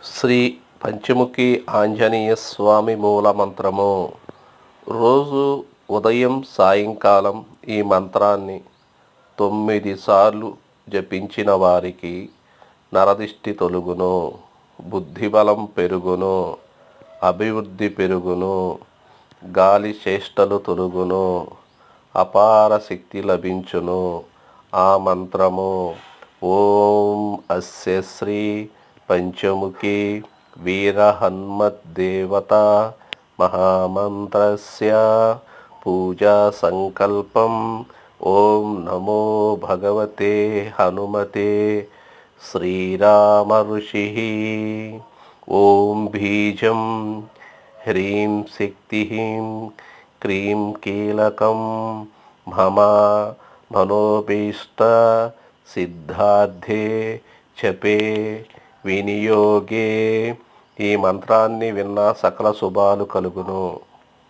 శ్రీ పంచముఖి ఆంజనేయ స్వామి మూలమంత్రము. రోజు ఉదయం సాయంకాలం ఈ మంత్రాన్ని 9 సార్లు జపించిన వారికి నరదిష్టి తొలుగును, బుద్ధిబలం పెరుగును, అభివృద్ధి పెరుగును, గాలి చేష్టలు తొలుగును, అపార శక్తి లభించును. ఆ మంత్రము ఓం అస్య శ్రీ పంచముఖి వీరహన్మద్దేవత మహామంత్రస్య పూజా సంకల్పం. ఓం నమో భగవతే హనుమతే శ్రీరామ ఋషి. ఓం బీజం హ్రీం శక్తి క్రీం కీలకం మమ మనోభీష్ట సిద్ధార్థే జపే వినియోగే. ఈ మంత్రాన్ని విన్న సకల శుభాలు కలుగును.